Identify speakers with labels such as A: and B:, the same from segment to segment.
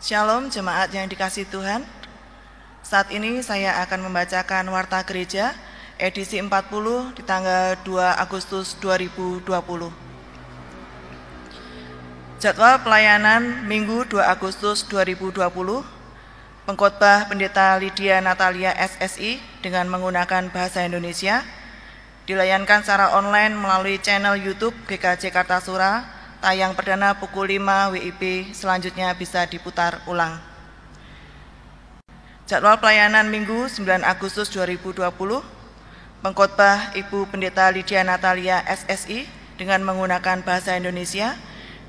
A: Shalom jemaat yang dikasihi Tuhan. Saat ini saya akan membacakan Warta Gereja edisi 40 di tanggal 2 Agustus 2020. Jadwal pelayanan Minggu 2 Agustus 2020. Pengkhotbah Pendeta Lydia Natalia SSI dengan menggunakan bahasa Indonesia. Dilayankan secara online melalui channel YouTube GKJ Kartasura. Tayang perdana pukul 5 WIB, selanjutnya bisa diputar ulang. Jadwal pelayanan Minggu 9 Agustus 2020. Pengkhotbah Ibu Pendeta Lydia Natalia SSI dengan menggunakan bahasa Indonesia.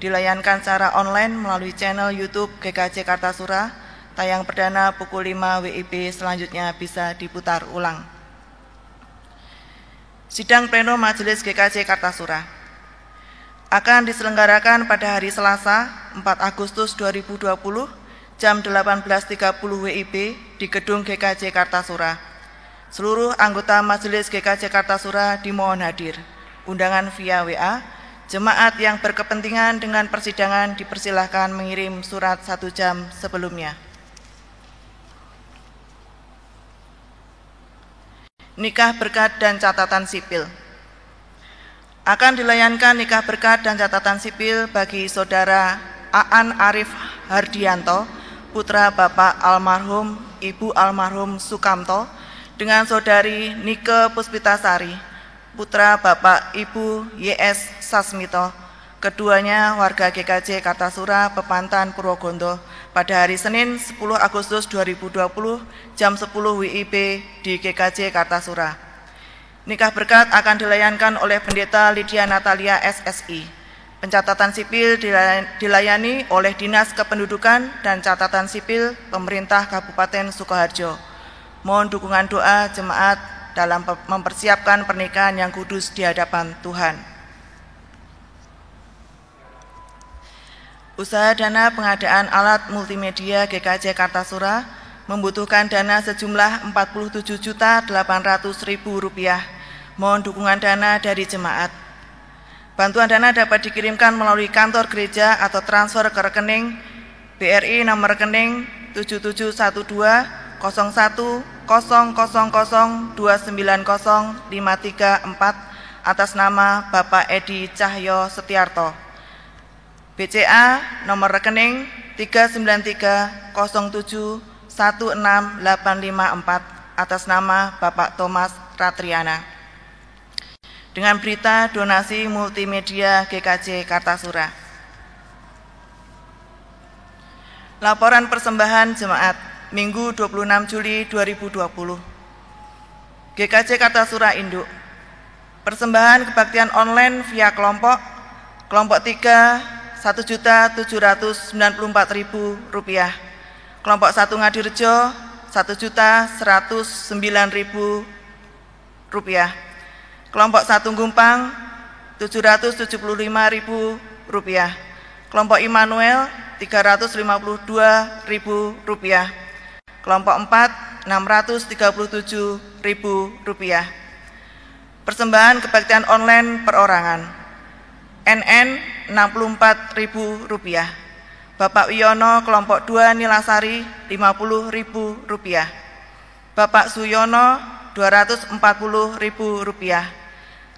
A: Dilayankan secara online melalui channel YouTube GKJ Kartasura. Tayang perdana pukul 5 WIB, selanjutnya bisa diputar ulang. Sidang Pleno Majelis GKJ Kartasura akan diselenggarakan pada hari Selasa 4 Agustus 2020 jam 18.30 WIB di Gedung GKJ Kartasura. Seluruh anggota Majelis GKJ Kartasura dimohon hadir. Undangan via WA. Jemaat yang berkepentingan dengan persidangan dipersilahkan mengirim surat 1 jam sebelumnya. Nikah berkat dan catatan sipil. Akan dilayankan nikah berkat dan catatan sipil bagi Saudara Aan Arif Hardianto, putra Bapak almarhum Ibu almarhum Sukamto, dengan Saudari Nike Puspitasari, putra Bapak Ibu YS Sasmito, keduanya warga GKJ Kartasura, Pepantan, Purwogonto, pada hari Senin 10 Agustus 2020 jam 10 WIB di GKJ Kartasura. Nikah berkat akan dilayankan oleh Pendeta Lydia Natalia SSI. Pencatatan sipil dilayani oleh Dinas Kependudukan dan Catatan Sipil Pemerintah Kabupaten Sukoharjo. Mohon dukungan doa jemaat dalam mempersiapkan pernikahan yang kudus di hadapan Tuhan. Usaha dana pengadaan alat multimedia GKJ Kartasura membutuhkan dana sejumlah Rp47.800.000. Mohon dukungan dana dari jemaat. Bantuan dana dapat dikirimkan melalui kantor gereja atau transfer ke rekening BRI nomor rekening 77120100290534 atas nama Bapak Edi Cahyo Setiarto. BCA nomor rekening 39307168554 atas nama Bapak Thomas Ratriana. Dengan berita donasi multimedia GKJ Kartasura. Laporan persembahan jemaat Minggu 26 Juli 2020. GKJ Kartasura Induk. Persembahan kebaktian online via kelompok 3 Rp1.794.000. Kelompok 1 Ngadirejo Rp1.109.000. Kelompok 1 Gumpang Rp775.000. Kelompok Immanuel Rp352.000. Kelompok 4 Rp637.000. Persembahan kebaktian online perorangan NN Rp64.000. Bapak Wiono kelompok 2 Nilasari Rp50.000. Bapak Suyono Rp240.000.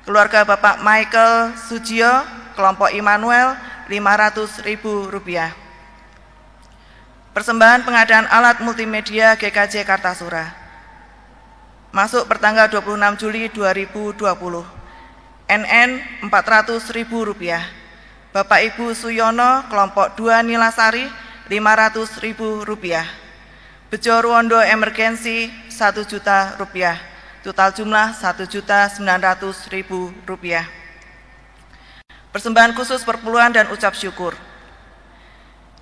A: Keluarga Bapak Michael Sujio kelompok Immanuel Rp500.000. Persembahan pengadaan alat multimedia GKJ Kartasura. Masuk pertanggal 26 Juli 2020. NN Rp400.000. Bapak Ibu Suyono kelompok 2 Nilasari Rp500.000. Bejo Ruwondo Emergensi Rp1.000.000. Total jumlah Rp1.900.000. Persembahan khusus perpuluhan dan ucap syukur.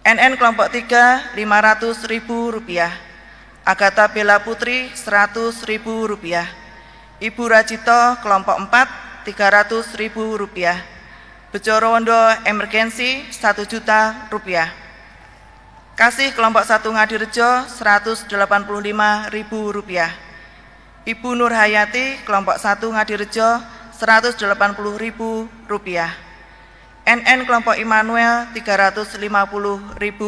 A: NN kelompok 3 Rp500.000. Agatha Bella Putri Rp100.000. Ibu Rajito kelompok 4 Rp300.000. Bejo Ruwondo Emergensi Rp1.000.000. Kasih kelompok 1 Ngadirejo Rp185.000. Ibu Nur Hayati kelompok 1 Ngadirejo Rp180.000. NN kelompok Immanuel Rp350.000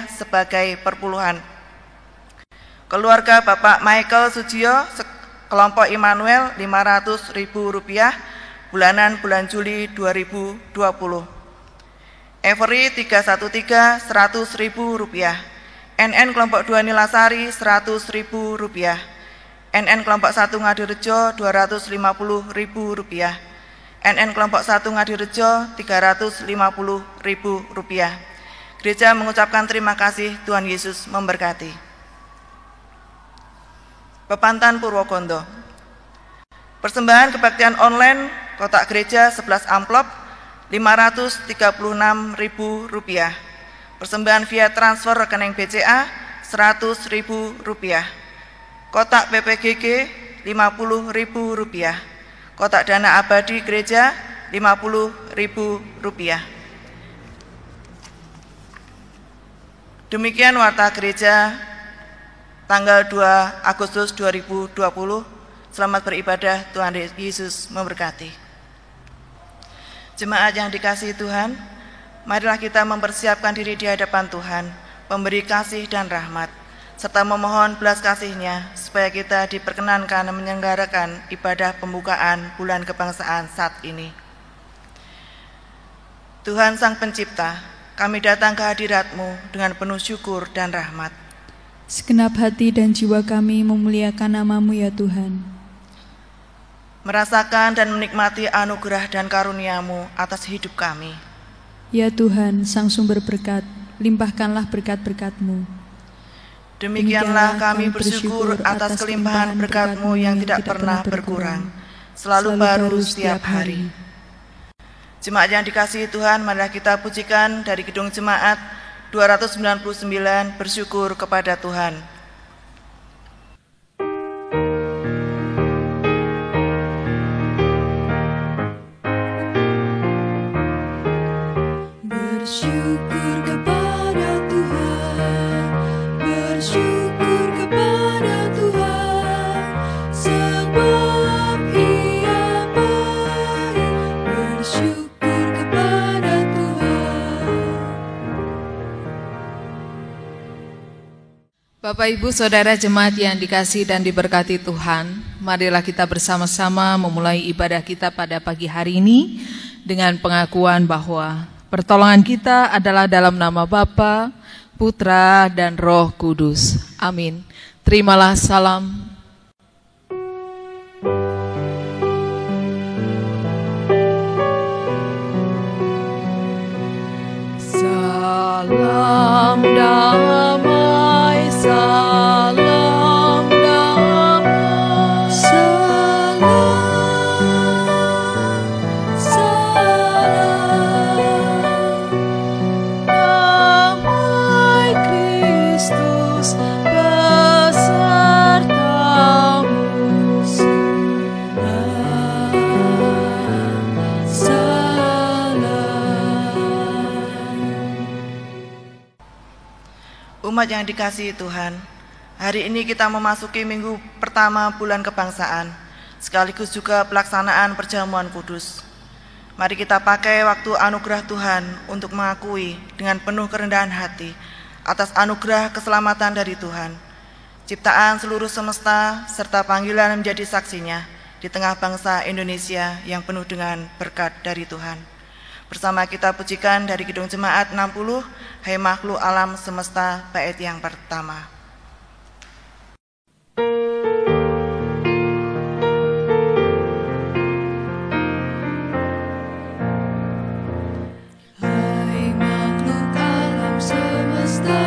A: sebagai perpuluhan. Keluarga Bapak Michael Sujio kelompok Immanuel Rp500.000 bulanan bulan Juli 2020. Every 313 Rp100.000. NN kelompok 2 Nilasari Rp100.000. NN kelompok 1 Ngadirejo Rp250.000. NN kelompok 1 Ngadirejo Rp350.000. Gereja mengucapkan terima kasih. Tuhan Yesus memberkati. Pepantan Purwokondo. Persembahan kebaktian online kotak gereja 11 amplop Rp536.000. Persembahan via transfer rekening BCA Rp100.000. Kotak PPGG Rp50.000. Kotak dana abadi gereja Rp50.000. Demikian warta gereja tanggal 2 Agustus 2020. Selamat beribadah, Tuhan Yesus memberkati. Jemaat yang dikasihi Tuhan, marilah kita mempersiapkan diri di hadapan Tuhan, pemberi kasih dan rahmat, serta memohon belas kasih-Nya supaya kita diperkenankan menyelenggarakan ibadah pembukaan bulan kebangsaan saat ini. Tuhan Sang Pencipta, kami datang ke hadirat-Mu dengan penuh syukur dan rahmat.
B: Segenap hati dan jiwa kami memuliakan nama-Mu ya Tuhan.
A: Merasakan dan menikmati anugerah dan karunia-Mu atas hidup kami.
B: Ya Tuhan, Sang Sumber berkat, limpahkanlah berkat-berkat-Mu.
A: Demikianlah kami bersyukur atas kelimpahan berkat-Mu yang tidak pernah berkurang, selalu baru setiap hari. Jemaat yang dikasihi Tuhan, marilah kita pujikan dari Kidung Jemaat 299, bersyukur kepada Tuhan.
C: Bersyukur kepada Tuhan, bersyukur kepada Tuhan, sebab Ia baik. Bersyukur kepada Tuhan.
D: Bapak Ibu Saudara jemaat yang dikasihi dan diberkati Tuhan, marilah kita bersama-sama memulai ibadah kita pada pagi hari ini dengan pengakuan bahwa pertolongan kita adalah dalam nama Bapa, Putra, dan Roh Kudus. Amin. Terimalah salam. Salam damai, salam damai, salam damai Kristus besertamu.
A: Umat yang dikasihi Tuhan, hari ini kita memasuki minggu pertama bulan kebangsaan, sekaligus juga pelaksanaan perjamuan kudus. Mari kita pakai waktu anugerah Tuhan untuk mengakui dengan penuh kerendahan hati atas anugerah keselamatan dari Tuhan, ciptaan seluruh semesta, serta panggilan menjadi saksinya di tengah bangsa Indonesia yang penuh dengan berkat dari Tuhan. Bersama kita pujikan dari Kidung Jemaat 60, Hai Makhluk Alam Semesta, bait yang pertama.
C: Hai makhluk alam semesta,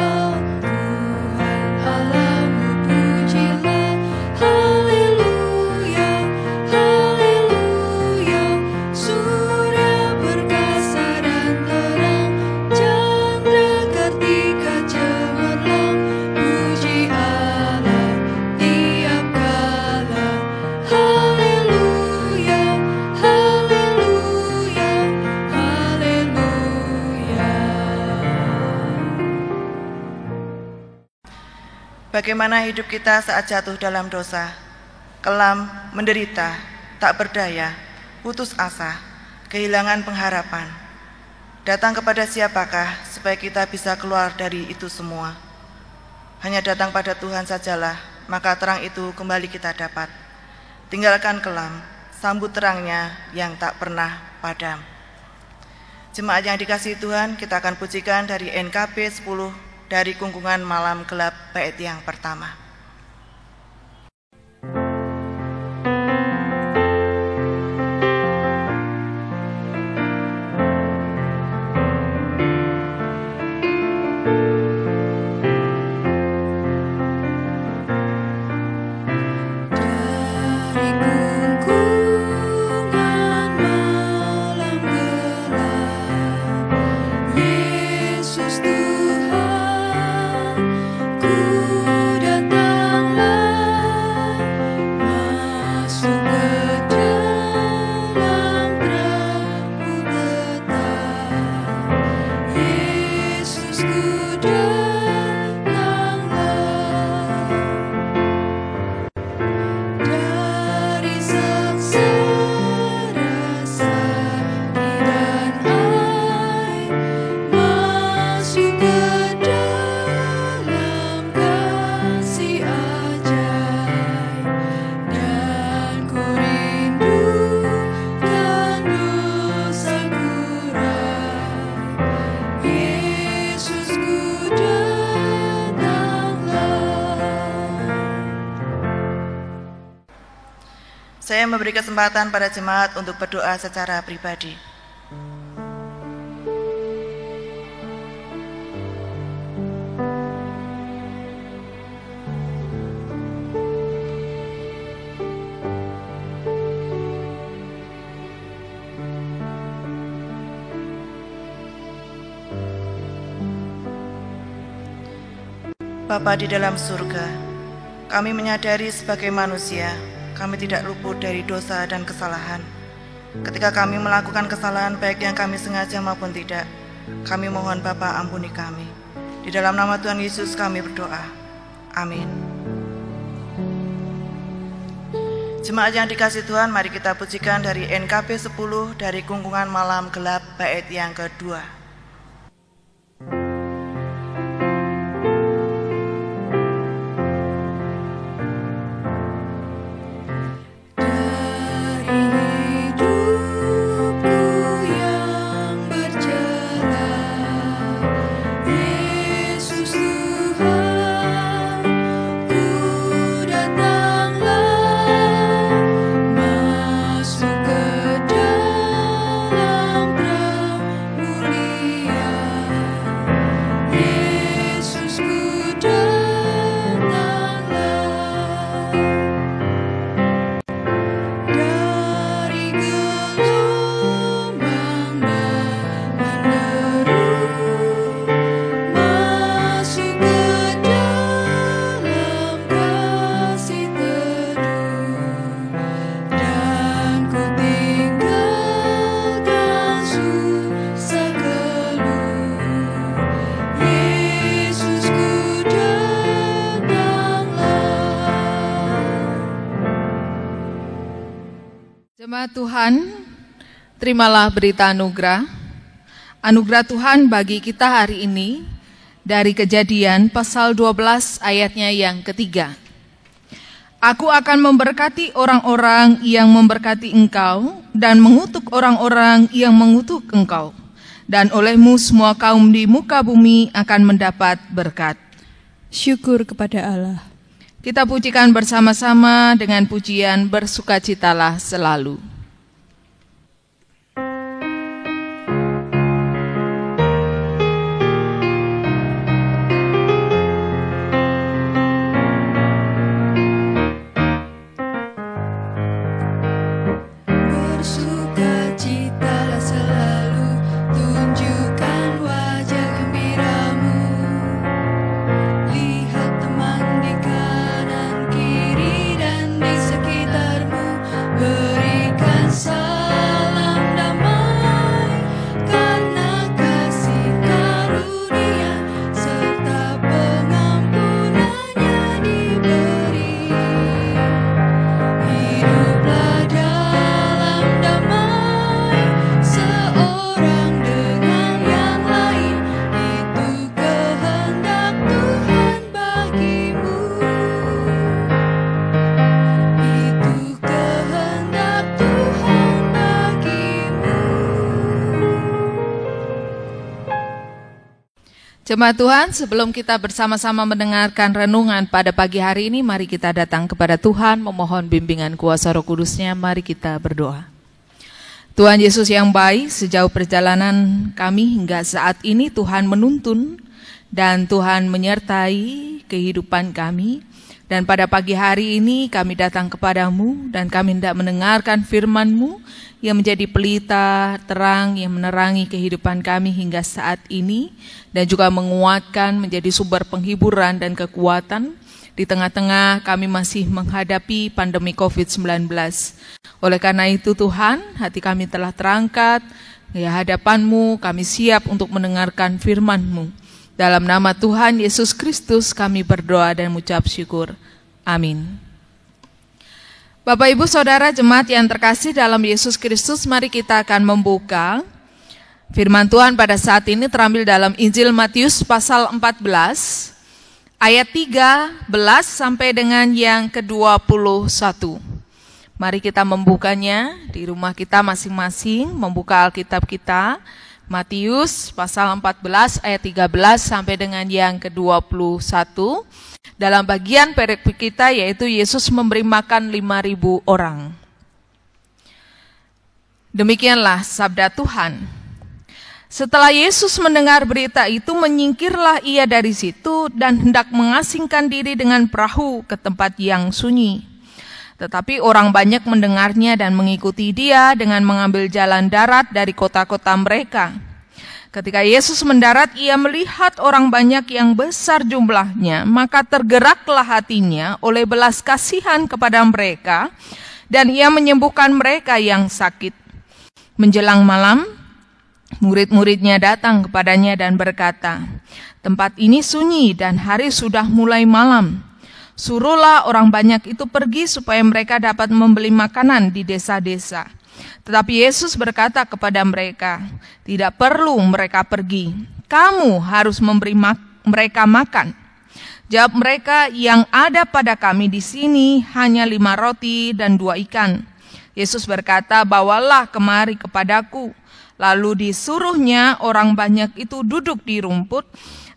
C: Tuhan Allahmu pujilah. Haleluya, haleluya. Surya perkasa dan terang, chandra kartika cemerlang. Puji Allah tiap kala. Haleluya, haleluya, haleluya.
A: Bagaimana hidup kita saat jatuh dalam dosa, kelam, menderita, tak berdaya, putus asa, kehilangan pengharapan. Datang kepada siapakah supaya kita bisa keluar dari itu semua? Hanya datang pada Tuhan sajalah, maka terang itu kembali kita dapat. Tinggalkan kelam, sambut terangnya yang tak pernah padam. Jemaat yang dikasihi Tuhan, kita akan pujikan dari NKB 10 dari Kungkungan Malam Gelap bait yang pertama. Saya memberi kesempatan pada jemaat untuk berdoa secara pribadi. Bapa di dalam surga, kami menyadari sebagai manusia, kami tidak luput dari dosa dan kesalahan. Ketika kami melakukan kesalahan baik yang kami sengaja maupun tidak, kami mohon Bapa ampuni kami. Di dalam nama Tuhan Yesus kami berdoa. Amin. Jemaat yang dikasihi Tuhan, mari kita pujikan dari NKB 10 dari Kungkungan Malam Gelap bait yang kedua.
D: Jemaat Tuhan, terimalah berita anugerah. Anugerah Tuhan bagi kita hari ini dari Kejadian pasal 12 ayatnya yang ketiga. Aku akan memberkati orang-orang yang memberkati engkau dan mengutuk orang-orang yang mengutuk engkau. Dan olehmu semua kaum di muka bumi akan mendapat berkat.
B: Syukur kepada Allah.
D: Kita pujikan bersama-sama dengan pujian Bersukacitalah Selalu.
C: Bersukacitalah selalu, tunjukkan wajah gembiramu. Lihat teman di kanan kiri dan di sekitarmu, berikan
D: Jemaat Tuhan, sebelum kita bersama-sama mendengarkan renungan pada pagi hari ini, mari kita datang kepada Tuhan, memohon bimbingan kuasa Roh Kudus-Nya. Mari kita berdoa. Tuhan Yesus yang baik, sejauh perjalanan kami hingga saat ini Tuhan menuntun dan Tuhan menyertai kehidupan kami. Dan pada pagi hari ini kami datang kepadamu dan kami hendak mendengarkan firman-Mu yang menjadi pelita terang yang menerangi kehidupan kami hingga saat ini dan juga menguatkan menjadi sumber penghiburan dan kekuatan di tengah-tengah kami masih menghadapi pandemi COVID-19. Oleh karena itu Tuhan, hati kami telah terangkat di hadapan-Mu, kami siap untuk mendengarkan firman-Mu. Dalam nama Tuhan Yesus Kristus kami berdoa dan mengucap syukur. Amin. Bapak Ibu Saudara jemaat yang terkasih dalam Yesus Kristus, mari kita akan membuka firman Tuhan pada saat ini terambil dalam Injil Matius pasal 14 ayat 13 sampai dengan yang ke-21. Mari kita membukanya di rumah kita masing-masing, membuka Alkitab kita. Matius pasal 14 ayat 13 sampai dengan yang ke-21. Dalam bagian perikop kita yaitu Yesus memberi makan 5.000 orang. Demikianlah sabda Tuhan. Setelah Yesus mendengar berita itu, menyingkirlah ia dari situ dan hendak mengasingkan diri dengan perahu ke tempat yang sunyi. Tetapi orang banyak mendengarnya dan mengikuti dia dengan mengambil jalan darat dari kota-kota mereka. Ketika Yesus mendarat, ia melihat orang banyak yang besar jumlahnya, maka tergeraklah hatinya oleh belas kasihan kepada mereka, dan ia menyembuhkan mereka yang sakit. Menjelang malam, murid-muridnya datang kepadanya dan berkata, "Tempat ini sunyi dan hari sudah mulai malam. Suruhlah orang banyak itu pergi supaya mereka dapat membeli makanan di desa-desa." Tetapi Yesus berkata kepada mereka, "Tidak perlu mereka pergi. Kamu harus memberi mereka makan." Jawab mereka, "Yang ada pada kami di sini hanya 5 roti dan 2 ikan." Yesus berkata, "Bawalah kemari kepadaku." Lalu disuruhnya orang banyak itu duduk di rumput.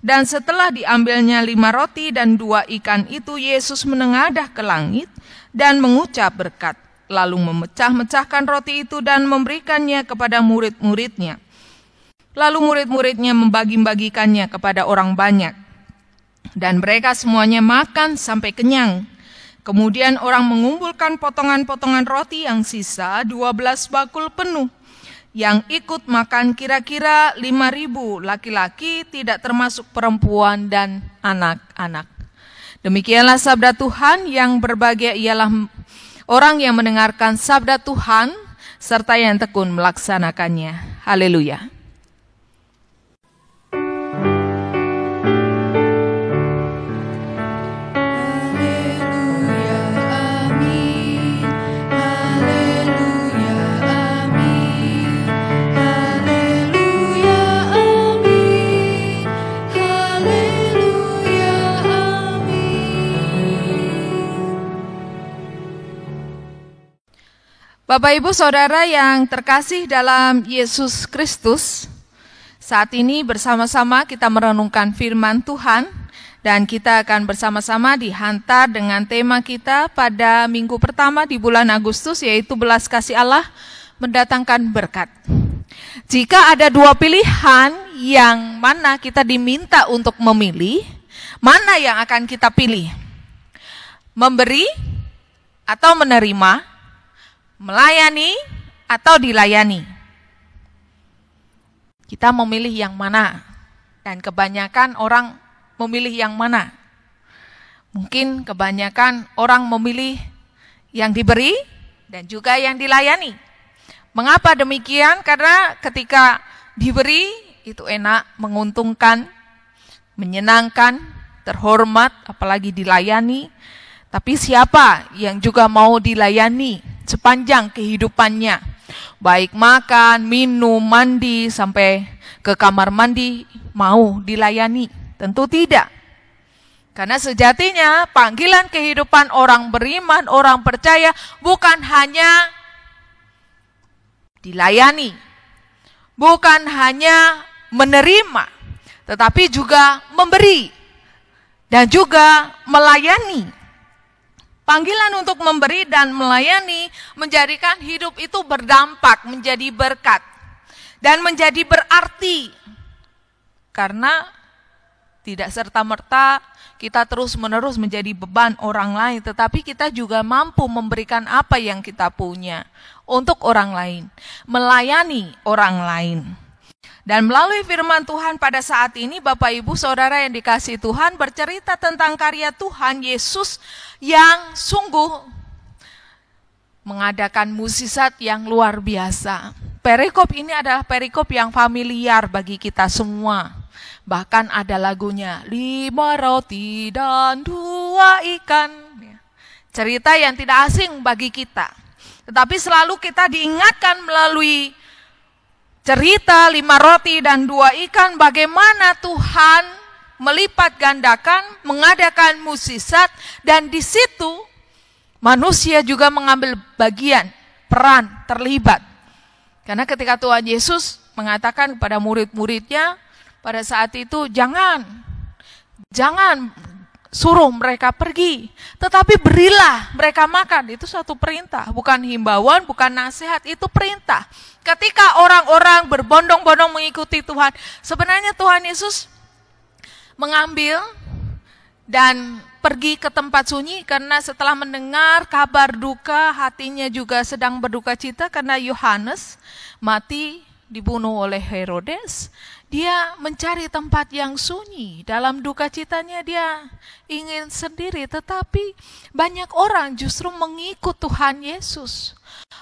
D: Dan setelah diambilnya 5 roti dan 2 ikan itu, Yesus menengadah ke langit dan mengucap berkat. Lalu memecah-mecahkan roti itu dan memberikannya kepada murid-muridnya. Lalu murid-muridnya membagi-bagikannya kepada orang banyak. Dan mereka semuanya makan sampai kenyang. Kemudian orang mengumpulkan potongan-potongan roti yang sisa 12 bakul penuh. Yang ikut makan kira-kira 5.000 laki-laki, tidak termasuk perempuan dan anak-anak. Demikianlah sabda Tuhan. Yang berbahagia ialah orang yang mendengarkan sabda Tuhan serta yang tekun melaksanakannya. Haleluya. Bapak Ibu Saudara yang terkasih dalam Yesus Kristus, saat ini bersama-sama kita merenungkan firman Tuhan dan kita akan bersama-sama dihantar dengan tema kita pada minggu pertama di bulan Agustus, yaitu belas kasih Allah mendatangkan berkat. Jika ada 2 pilihan, yang mana kita diminta untuk memilih, mana yang akan kita pilih? Memberi atau menerima? Melayani atau dilayani? Kita memilih yang mana? Dan kebanyakan orang memilih yang mana? Mungkin kebanyakan orang memilih yang diberi dan juga yang dilayani. Mengapa demikian? Karena ketika diberi itu enak, menguntungkan, menyenangkan, terhormat, apalagi dilayani. Tapi siapa yang juga mau dilayani sepanjang kehidupannya? Baik makan, minum, mandi, sampai ke kamar mandi mau dilayani? Tentu tidak. Karena sejatinya panggilan kehidupan orang beriman, orang percaya bukan hanya dilayani, bukan hanya menerima, tetapi juga memberi dan juga melayani. Panggilan untuk memberi dan melayani menjadikan hidup itu berdampak, menjadi berkat, dan menjadi berarti. Karena tidak serta-merta kita terus-menerus menjadi beban orang lain, tetapi kita juga mampu memberikan apa yang kita punya untuk orang lain, melayani orang lain. Dan melalui firman Tuhan pada saat ini, Bapak Ibu Saudara yang dikasihi Tuhan, bercerita tentang karya Tuhan Yesus yang sungguh mengadakan mukjizat yang luar biasa. Perikop ini adalah perikop yang familiar bagi kita semua. Bahkan ada lagunya, 5 roti dan 2 ikan. Cerita yang tidak asing bagi kita. Tetapi selalu kita diingatkan melalui cerita 5 roti dan 2 ikan bagaimana Tuhan melipat gandakan, mengadakan mukjizat, dan di situ manusia juga mengambil bagian, peran, terlibat. Karena ketika Tuhan Yesus mengatakan kepada murid-muridnya pada saat itu, jangan suruh mereka pergi, tetapi berilah mereka makan. Itu satu perintah, bukan himbauan, bukan nasihat, itu perintah. Ketika orang-orang berbondong-bondong mengikuti Tuhan, sebenarnya Tuhan Yesus mengambil dan pergi ke tempat sunyi karena setelah mendengar kabar duka, hatinya juga sedang berduka cita karena Yohanes mati dibunuh oleh Herodes. Dia mencari tempat yang sunyi. Dalam duka citanya dia ingin sendiri, tetapi banyak orang justru mengikut Tuhan Yesus.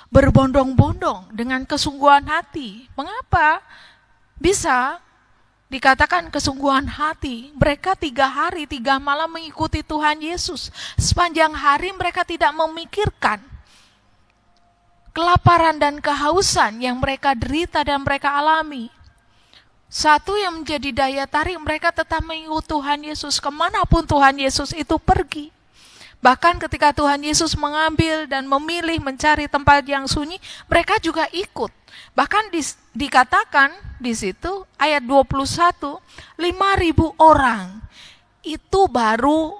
D: Berbondong-bondong dengan kesungguhan hati. Mengapa bisa dikatakan kesungguhan hati? Mereka 3 hari 3 malam mengikuti Tuhan Yesus. Sepanjang hari mereka tidak memikirkan kelaparan dan kehausan yang mereka derita dan mereka alami. Satu yang menjadi daya tarik mereka tetap mengikut Tuhan Yesus. Kemanapun Tuhan Yesus itu pergi. Bahkan ketika Tuhan Yesus mengambil dan memilih mencari tempat yang sunyi, mereka juga ikut. Bahkan dikatakan di situ ayat 21, 5.000 orang. Itu baru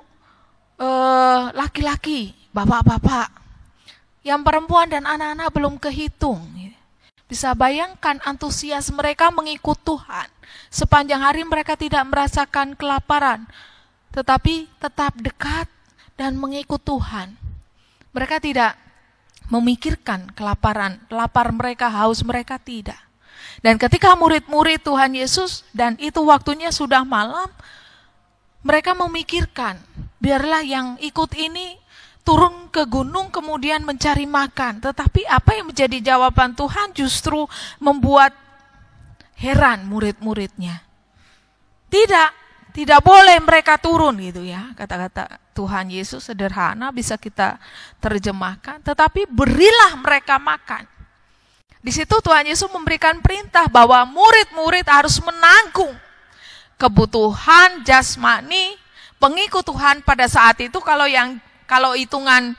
D: laki-laki, bapak-bapak. Yang perempuan dan anak-anak belum kehitung. Bisa bayangkan antusias mereka mengikut Tuhan. Sepanjang hari mereka tidak merasakan kelaparan, tetapi tetap dekat dan mengikut Tuhan. Mereka tidak memikirkan kelaparan, lapar mereka, haus mereka, tidak. Dan ketika murid-murid Tuhan Yesus, dan itu waktunya sudah malam, mereka memikirkan, biarlah yang ikut ini turun ke gunung kemudian mencari makan. Tetapi apa yang menjadi jawaban Tuhan justru membuat heran murid-muridnya. Tidak boleh mereka turun gitu ya. Kata-kata Tuhan Yesus sederhana bisa kita terjemahkan. Tetapi berilah mereka makan. Di situ Tuhan Yesus memberikan perintah bahwa murid-murid harus menanggung kebutuhan jasmani pengikut Tuhan pada saat itu. Kalau hitungan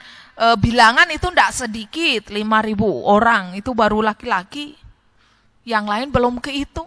D: bilangan itu tidak sedikit, 5.000 orang, itu baru laki-laki. Yang lain belum kehitung.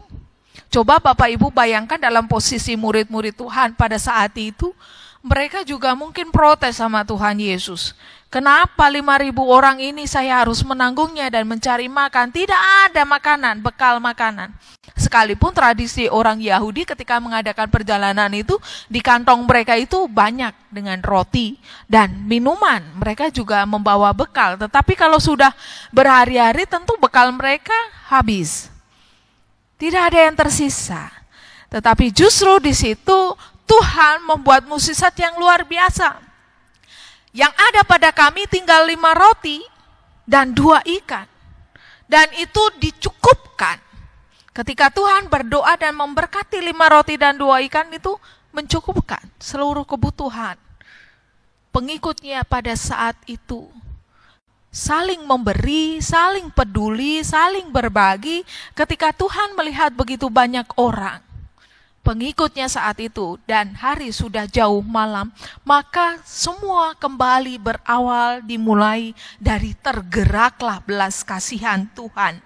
D: Coba Bapak Ibu bayangkan dalam posisi murid-murid Tuhan pada saat itu, mereka juga mungkin protes sama Tuhan Yesus. Kenapa 5.000 orang ini saya harus menanggungnya dan mencari makan? Tidak ada makanan, bekal makanan. Sekalipun tradisi orang Yahudi ketika mengadakan perjalanan itu, di kantong mereka itu banyak dengan roti dan minuman. Mereka juga membawa bekal. Tetapi kalau sudah berhari-hari tentu bekal mereka habis. Tidak ada yang tersisa. Tetapi justru di situ Tuhan membuat mukjizat yang luar biasa. Yang ada pada kami tinggal 5 roti dan 2 ikan. Dan itu dicukupkan. Ketika Tuhan berdoa dan memberkati 5 roti dan 2 ikan itu mencukupkan seluruh kebutuhan. Pengikutnya pada saat itu saling memberi, saling peduli, saling berbagi. Ketika Tuhan melihat begitu banyak orang, pengikutnya saat itu, dan hari sudah jauh malam, maka semua kembali berawal dimulai dari tergeraklah belas kasihan Tuhan.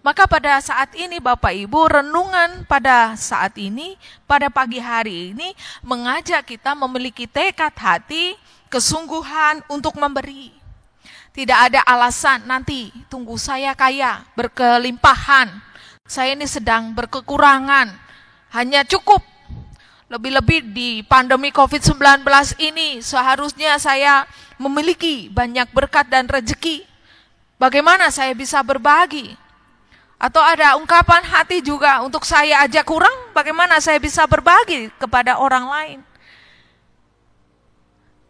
D: Maka pada saat ini Bapak Ibu, renungan pada saat ini, pada pagi hari ini, mengajak kita memiliki tekad hati, kesungguhan untuk memberi. Tidak ada alasan nanti, tunggu saya kaya, berkelimpahan, saya ini sedang berkekurangan, hanya cukup. Lebih-lebih di pandemi COVID-19 ini, seharusnya saya memiliki banyak berkat dan rezeki. Bagaimana saya bisa berbagi? Atau ada ungkapan hati juga, untuk saya aja kurang, bagaimana saya bisa berbagi kepada orang lain?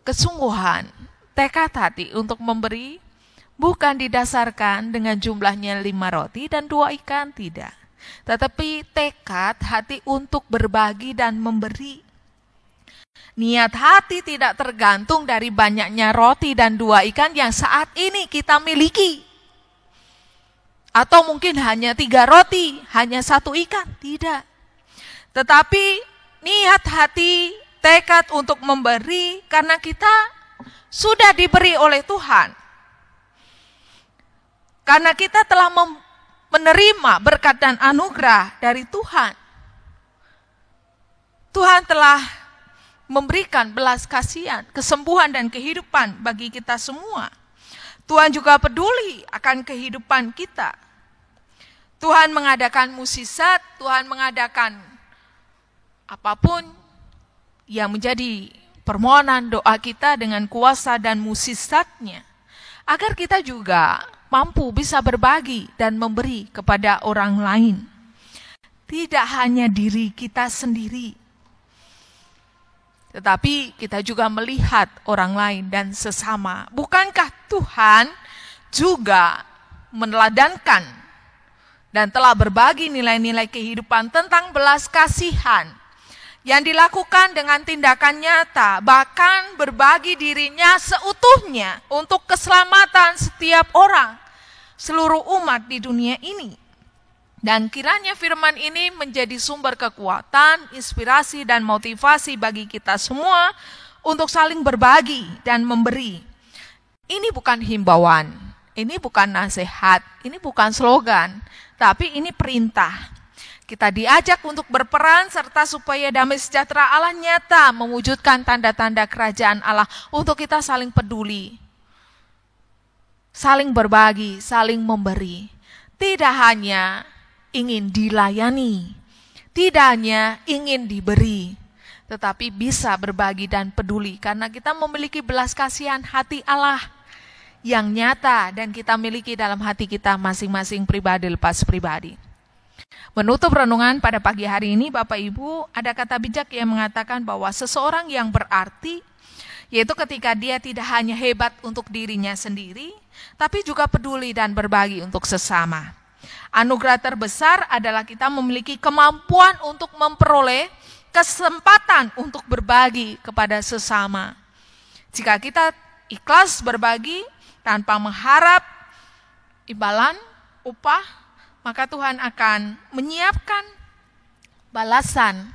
D: Kesungguhan, tekad hati untuk memberi bukan didasarkan dengan jumlahnya 5 roti dan 2 ikan, tidak. Tetapi tekad hati untuk berbagi dan memberi. Niat hati tidak tergantung dari banyaknya roti dan 2 ikan yang saat ini kita miliki. Atau mungkin hanya 3 roti, hanya 1 ikan, tidak. Tetapi niat hati, tekad untuk memberi karena kita sudah diberi oleh Tuhan. Karena kita telah menerima berkat dan anugerah dari Tuhan. Tuhan telah memberikan belas kasihan, kesembuhan dan kehidupan bagi kita semua. Tuhan juga peduli akan kehidupan kita. Tuhan mengadakan mukjizat, Tuhan mengadakan apapun yang menjadi permohonan doa kita dengan kuasa dan mukjizatnya, agar kita juga mampu bisa berbagi dan memberi kepada orang lain. Tidak hanya diri kita sendiri, tetapi kita juga melihat orang lain dan sesama. Bukankah Tuhan juga meneladankan dan telah berbagi nilai-nilai kehidupan tentang belas kasihan yang dilakukan dengan tindakan nyata, bahkan berbagi dirinya seutuhnya untuk keselamatan setiap orang, seluruh umat di dunia ini. Dan kiranya firman ini menjadi sumber kekuatan, inspirasi dan motivasi bagi kita semua untuk saling berbagi dan memberi. Ini bukan himbauan, ini bukan nasihat, ini bukan slogan, tapi ini perintah. Kita diajak untuk berperan serta supaya damai sejahtera Allah nyata mewujudkan tanda-tanda kerajaan Allah untuk kita saling peduli, saling berbagi, saling memberi. Tidak hanya ingin dilayani, tidak hanya ingin diberi, tetapi bisa berbagi dan peduli karena kita memiliki belas kasihan hati Allah yang nyata dan kita miliki dalam hati kita masing-masing pribadi lepas pribadi. Menutup renungan pada pagi hari ini, Bapak Ibu, ada kata bijak yang mengatakan bahwa seseorang yang berarti, yaitu ketika dia tidak hanya hebat untuk dirinya sendiri, tapi juga peduli dan berbagi untuk sesama. Anugerah terbesar adalah kita memiliki kemampuan untuk memperoleh kesempatan untuk berbagi kepada sesama. Jika kita ikhlas berbagi, tanpa mengharap imbalan, upah, maka Tuhan akan menyiapkan balasan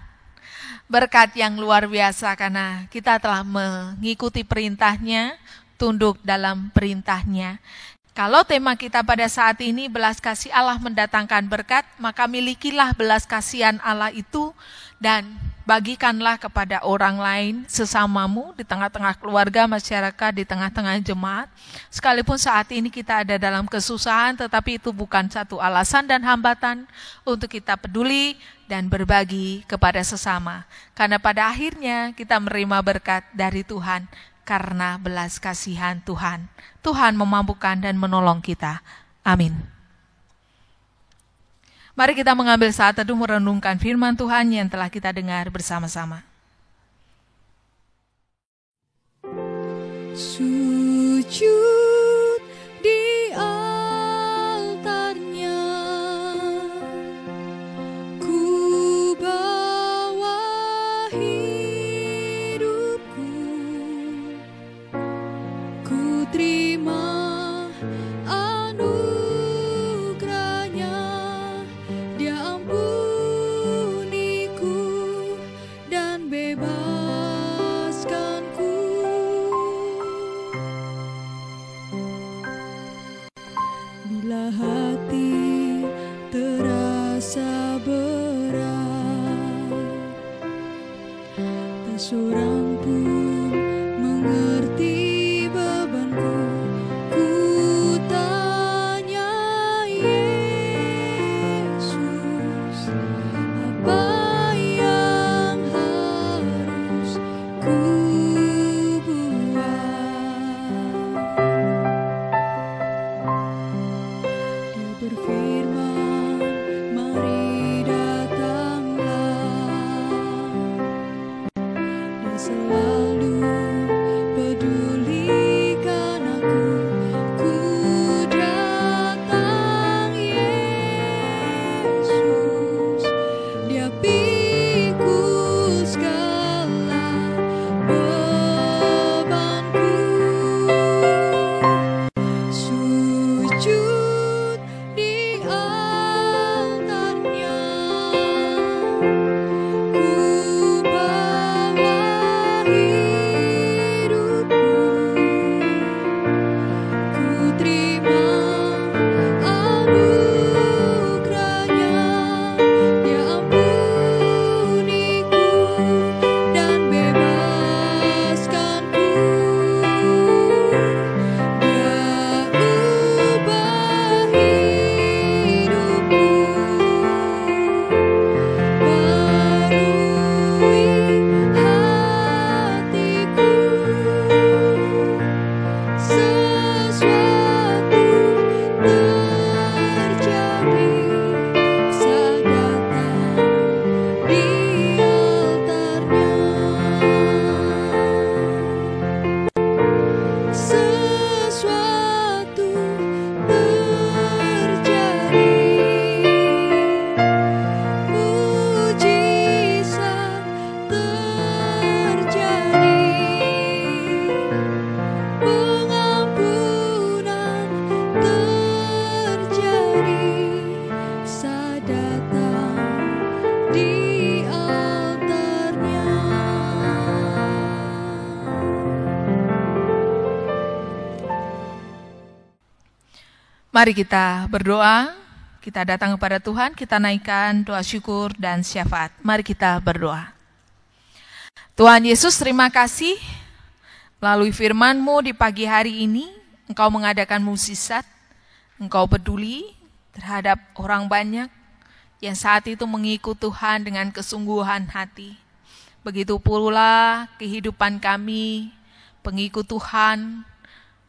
D: berkat yang luar biasa karena kita telah mengikuti perintahnya, tunduk dalam perintahnya. Kalau tema kita pada saat ini belas kasih Allah mendatangkan berkat, maka milikilah belas kasihan Allah itu dan bagikanlah kepada orang lain, sesamamu, di tengah-tengah keluarga, masyarakat, di tengah-tengah jemaat. Sekalipun saat ini kita ada dalam kesusahan, tetapi itu bukan satu alasan dan hambatan untuk kita peduli dan berbagi kepada sesama. Karena pada akhirnya kita menerima berkat dari Tuhan karena belas kasihan Tuhan. Tuhan memampukan dan menolong kita. Amin. Mari kita mengambil saat teduh merenungkan firman Tuhan yang telah kita dengar bersama-sama.
C: Sujud di altarnya, ku bawa hidupku, ku terima anugerahnya, Dia ampuniku dan bebaskanku.
D: Mari kita berdoa, kita datang kepada Tuhan, kita naikkan doa syukur dan syafaat. Mari kita berdoa. Tuhan Yesus, terima kasih melalui firman-Mu di pagi hari ini, Engkau mengadakan mukjizat, Engkau peduli terhadap orang banyak yang saat itu mengikut Tuhan dengan kesungguhan hati. Begitu pula kehidupan kami, pengikut Tuhan,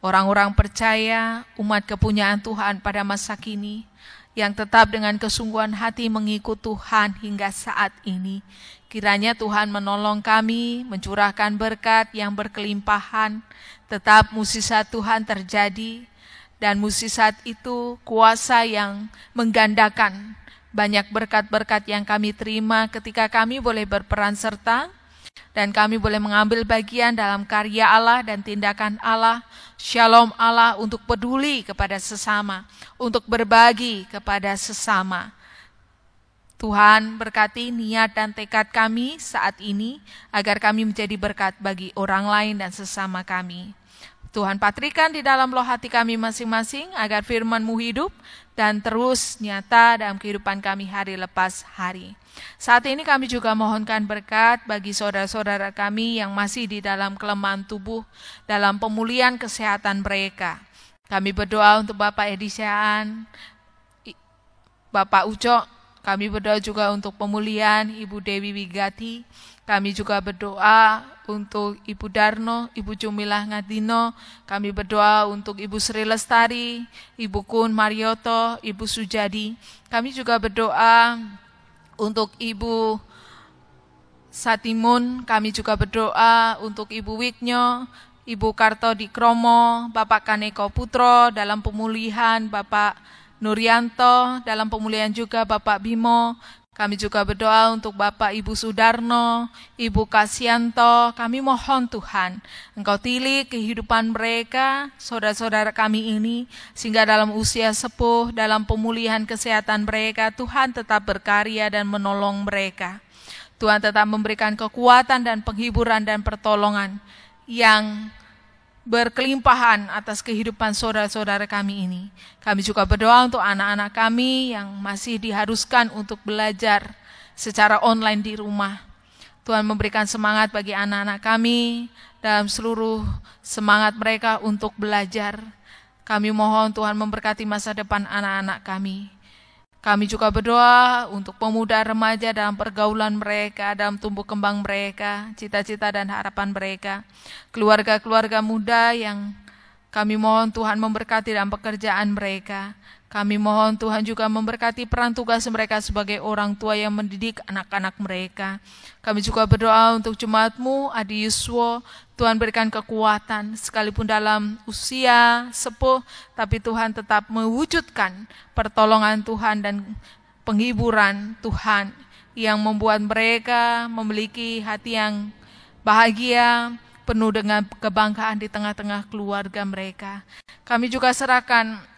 D: orang-orang percaya, umat kepunyaan Tuhan pada masa kini, yang tetap dengan kesungguhan hati mengikut Tuhan hingga saat ini. Kiranya Tuhan menolong kami, mencurahkan berkat yang berkelimpahan, tetap mukjizat Tuhan terjadi, dan mukjizat itu kuasa yang menggandakan banyak berkat-berkat yang kami terima ketika kami boleh berperan serta, dan kami boleh mengambil bagian dalam karya Allah dan tindakan Allah, shalom Allah untuk peduli kepada sesama, untuk berbagi kepada sesama. Tuhan berkati niat dan tekad kami saat ini agar kami menjadi berkat bagi orang lain dan sesama kami. Tuhan patrikan di dalam loh hati kami masing-masing agar firman-Mu hidup dan terus nyata dalam kehidupan kami hari lepas hari. Saat ini kami juga mohonkan berkat bagi saudara-saudara kami yang masih di dalam kelemahan tubuh, dalam pemulihan kesehatan mereka. Kami berdoa untuk Bapak Edi Syaan, Bapak Ucok. Kami berdoa juga untuk pemulihan Ibu Dewi Wigati. Kami juga berdoa untuk Ibu Darno, Ibu Jumilah Ngadino. Kami berdoa untuk Ibu Sri Lestari, Ibu Kun Marioto, Ibu Sujadi. Kami juga berdoa untuk Ibu Satimun. Kami juga berdoa untuk Ibu Wignyo, Ibu Karto Dikromo, Bapak Kaneko Putro dalam pemulihan, Bapak Nuryanto dalam pemulihan juga Bapak Bimo. Kami juga berdoa untuk Bapak Ibu Sudarno, Ibu Kasyanto. Kami mohon Tuhan, Engkau tilik kehidupan mereka, saudara-saudara kami ini, sehingga dalam usia sepuh, dalam pemulihan kesehatan mereka, Tuhan tetap berkarya dan menolong mereka. Tuhan tetap memberikan kekuatan dan penghiburan dan pertolongan yang berkelimpahan atas kehidupan saudara-saudara kami ini. Kami juga berdoa untuk anak-anak kami yang masih diharuskan untuk belajar secara online di rumah. Tuhan memberikan semangat bagi anak-anak kami dalam seluruh semangat mereka untuk belajar. Kami mohon Tuhan memberkati masa depan anak-anak kami. Kami juga berdoa untuk pemuda remaja dalam pergaulan mereka, dalam tumbuh kembang mereka, cita-cita dan harapan mereka. Keluarga-keluarga muda yang kami mohon Tuhan memberkati dalam pekerjaan mereka. Kami mohon Tuhan juga memberkati peran tugas mereka sebagai orang tua yang mendidik anak-anak mereka. Kami juga berdoa untuk jemaat-Mu, Adi Yuswo, Tuhan berikan kekuatan, sekalipun dalam usia sepuh, tapi Tuhan tetap mewujudkan pertolongan Tuhan dan penghiburan Tuhan yang membuat mereka memiliki hati yang bahagia, penuh dengan kebanggaan di tengah-tengah keluarga mereka. Kami juga serahkan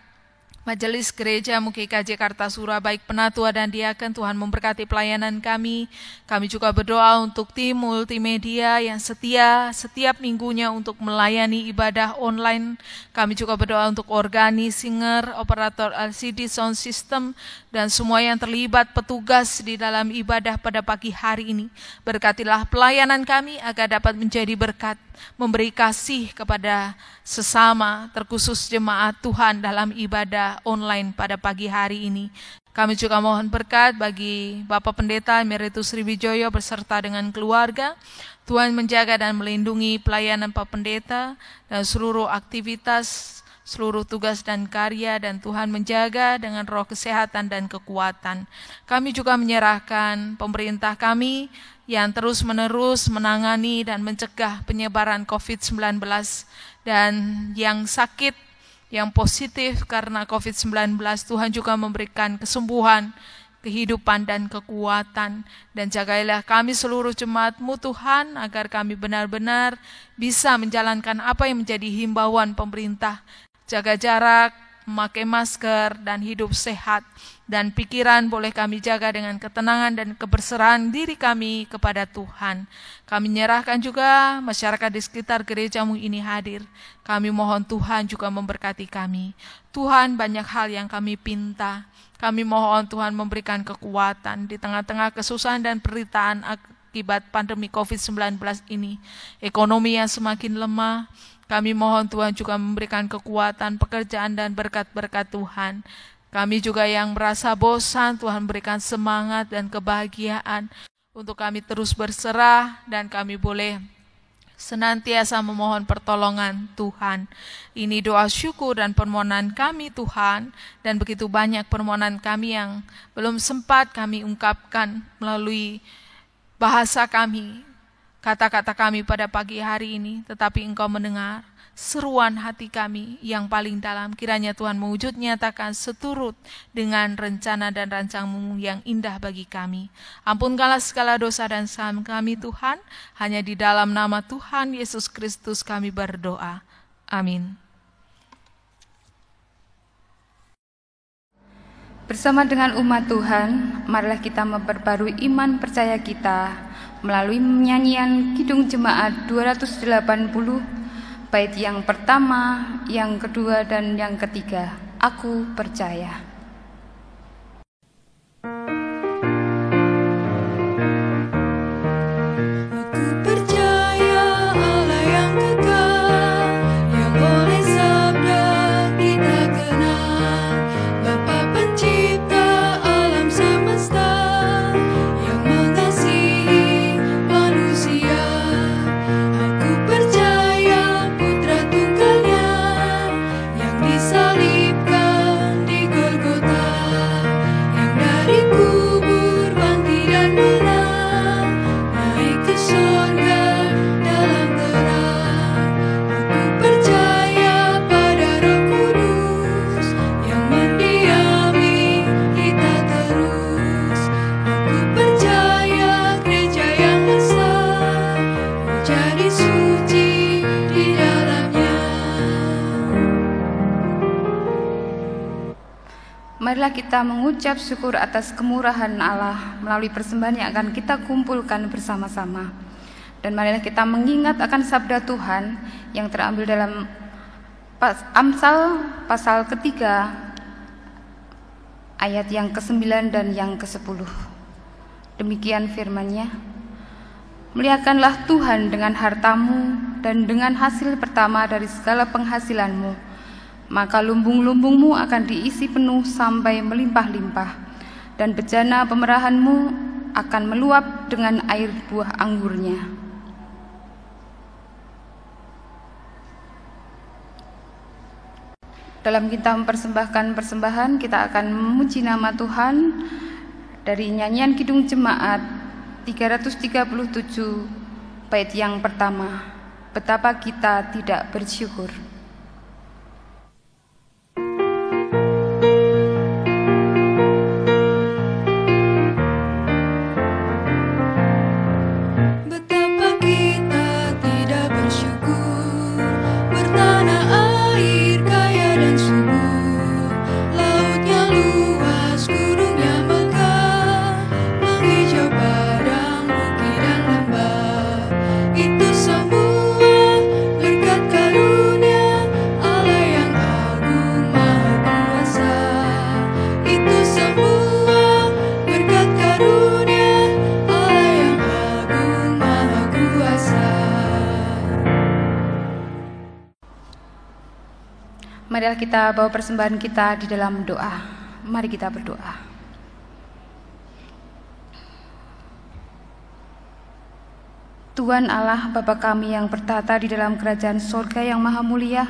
D: Majelis Gereja MUKIK Kartasura, baik penatua dan diaken, Tuhan memberkati pelayanan kami. Kami juga berdoa untuk tim multimedia yang setia setiap minggunya untuk melayani ibadah online. Kami juga berdoa untuk organis, singer, operator LCD sound system, dan semua yang terlibat petugas di dalam ibadah pada pagi hari ini. Berkatilah pelayanan kami agar dapat menjadi berkat, memberi kasih kepada sesama, terkhusus jemaat Tuhan dalam ibadah online pada pagi hari ini. Kami juga mohon berkat bagi Bapak Pendeta Emeritus Sriwijoyo beserta dengan keluarga. Tuhan menjaga dan melindungi pelayanan Pak Pendeta dan seluruh aktivitas, seluruh tugas dan karya, dan Tuhan menjaga dengan roh kesehatan dan kekuatan. Kami juga menyerahkan pemerintah kami yang terus-menerus menangani dan mencegah penyebaran COVID-19 dan yang sakit, yang positif karena COVID-19, Tuhan juga memberikan kesembuhan, kehidupan dan kekuatan. Dan jagailah kami seluruh jemaat-Mu Tuhan, agar kami benar-benar bisa menjalankan apa yang menjadi himbauan pemerintah. Jaga jarak, memakai masker, dan hidup sehat. dan pikiran boleh kami jaga dengan ketenangan dan keberserahan diri kami kepada Tuhan. Kami menyerahkan juga masyarakat di sekitar gerejamu ini hadir. Kami mohon Tuhan juga memberkati kami. Tuhan, banyak hal yang kami pinta. Kami mohon Tuhan memberikan kekuatan di tengah-tengah kesusahan dan penderitaan akibat pandemi COVID-19 ini. Ekonomi yang semakin lemah. Kami mohon Tuhan juga memberikan kekuatan, pekerjaan dan berkat-berkat Tuhan. Kami juga yang merasa bosan, Tuhan berikan semangat dan kebahagiaan untuk kami terus berserah dan kami boleh senantiasa memohon pertolongan Tuhan. Ini doa syukur dan permohonan kami Tuhan, dan begitu banyak permohonan kami yang belum sempat kami ungkapkan melalui bahasa kami, kata-kata kami pada pagi hari ini, tetapi Engkau mendengar seruan hati kami yang paling dalam. Kiranya Tuhan mewujud nyatakan seturut dengan rencana dan rancangan-Mu yang indah bagi kami. Ampunkanlah segala dosa dan salah kami Tuhan, hanya di dalam nama Tuhan Yesus Kristus kami berdoa. Amin.
E: Bersama dengan umat Tuhan, marilah kita memperbarui iman percaya kita melalui nyanyian Kidung Jemaat 280, bait yang pertama, yang kedua, dan yang ketiga. Aku percaya.
C: Aku percaya Allah yang kekal, yang oleh sabda kita kenal, Bapa pencipta alam semesta, yang mengasihi manusia. Aku percaya Putra tunggalnya yang disalibkan di Golgota, yang dari kubur bangkit dan menang, naik ke surga dalam terang. Aku percaya pada Roh Kudus yang mendiami kita terus. Aku percaya gereja yang besar, menjadi suci di dalamnya.
E: Marilah kita mengucap syukur atas kemurahan Allah melalui persembahan yang akan kita kumpulkan bersama-sama. Dan marilah kita mengingat akan sabda Tuhan yang terambil dalam Amsal pasal ketiga ayat yang ke-9 dan yang ke-10. Demikian firman-Nya. Muliakanlah Tuhan dengan hartamu dan dengan hasil pertama dari segala penghasilanmu, maka lumbung-lumbungmu akan diisi penuh sampai melimpah-limpah, dan bejana pemerahanmu akan meluap dengan air buah anggurnya. Dalam kita mempersembahkan persembahan, kita akan memuji nama Tuhan dari nyanyian Kidung Jemaat 337, bait yang pertama. Betapa kita tidak bersyukur.
C: Betapa kita tidak bersyukur, bertanah air kaya dan subur, lautnya luas, gunungnya megah, menghijau padang, bukit dan lembah. Itu semua berkat karunia Allah yang agung maha kuasa. Itu semua berkat karunia Allah yang agung maha kuasa.
E: Marilah kita bawa persembahan kita di dalam doa. Mari kita berdoa. Tuhan Allah, Bapa kami yang bertata di dalam kerajaan sorga yang maha mulia,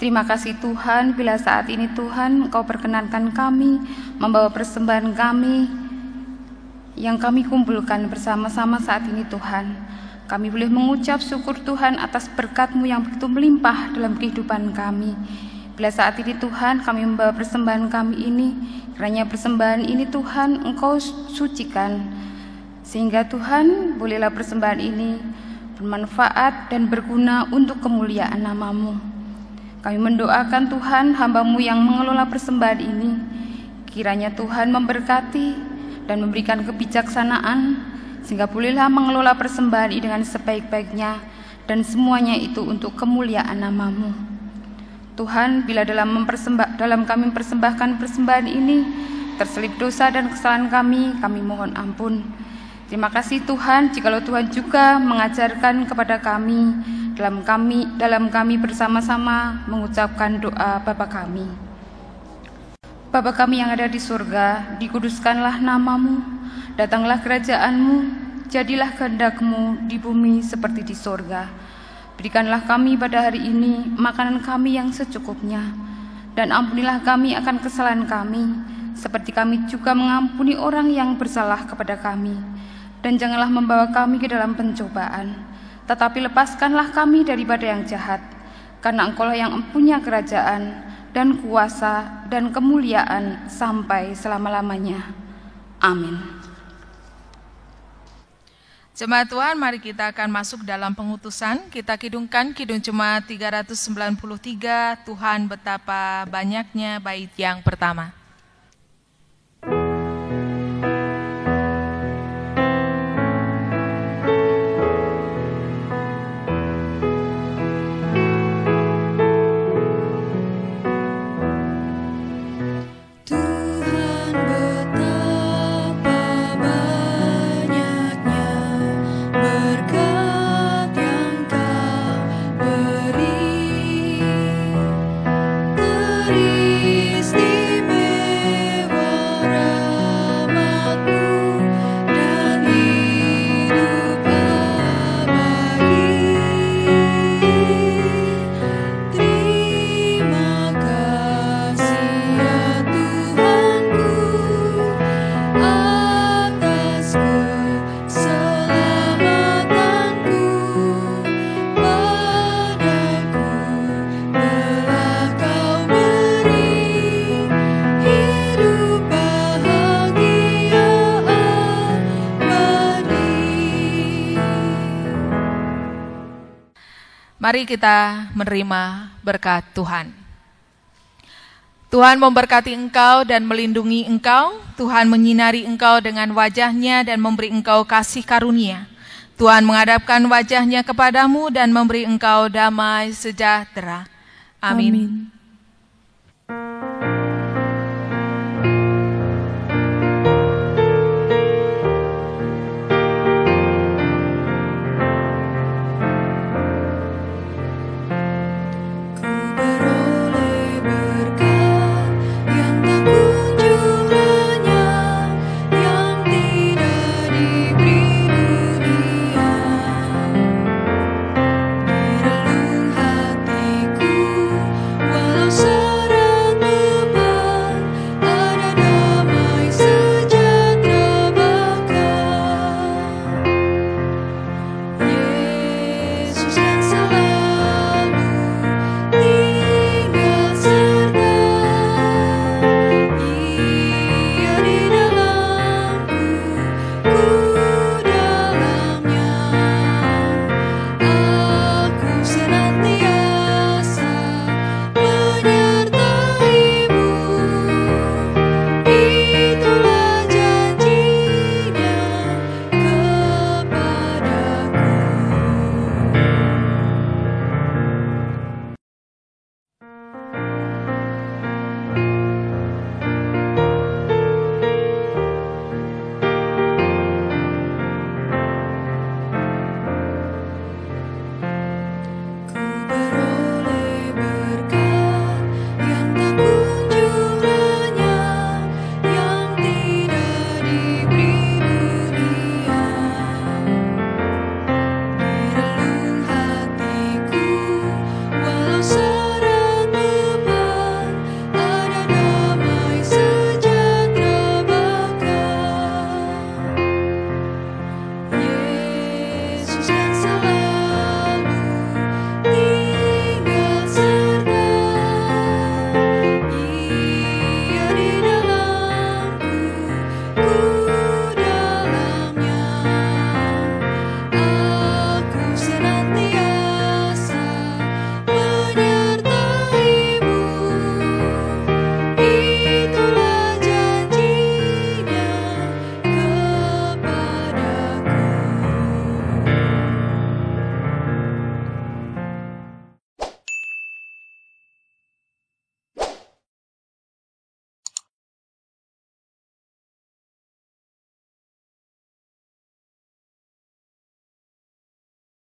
E: terima kasih Tuhan bila saat ini Tuhan Engkau perkenankan kami membawa persembahan kami yang kami kumpulkan bersama-sama saat ini Tuhan. Kami boleh mengucap syukur Tuhan atas berkat-Mu yang begitu melimpah dalam kehidupan kami. Bila saat ini Tuhan kami membawa persembahan kami ini, kiranya persembahan ini Tuhan Engkau sucikan, sehingga Tuhan bolehlah persembahan ini bermanfaat dan berguna untuk kemuliaan nama-Mu. Kami mendoakan Tuhan hamba-Mu yang mengelola persembahan ini, Kiranya Tuhan memberkati dan memberikan kebijaksanaan, sehingga bolehlah mengelola persembahan ini dengan sebaik-baiknya, dan semuanya itu untuk kemuliaan nama-Mu. Tuhan, bila dalam kami mempersembahkan persembahan ini, terselip dosa dan kesalahan kami mohon ampun. Terima kasih Tuhan, jikalau Tuhan juga mengajarkan kepada kami, dalam kami bersama-sama mengucapkan doa Bapa kami. Bapa kami yang ada di surga, dikuduskanlah nama-Mu, datanglah kerajaan-Mu, jadilah kehendak-Mu di bumi seperti di surga. Berikanlah kami pada hari ini makanan kami yang secukupnya, dan ampunilah kami akan kesalahan kami, seperti kami juga mengampuni orang yang bersalah kepada kami. Dan janganlah membawa kami ke dalam pencobaan, tetapi lepaskanlah kami daripada yang jahat, karena Engkau-lah yang mempunyai kerajaan dan kuasa dan kemuliaan sampai selama-lamanya. Amin.
D: Jemaat Tuhan, mari kita akan masuk dalam pengutusan. Kita kidungkan Kidung Jemaat 393, Tuhan betapa banyaknya, bait yang pertama. Mari kita menerima berkat Tuhan. Tuhan memberkati engkau dan melindungi engkau. Tuhan menyinari engkau dengan wajah-Nya dan memberi engkau kasih karunia. Tuhan menghadapkan wajah-Nya kepadamu dan memberi engkau damai sejahtera. Amin.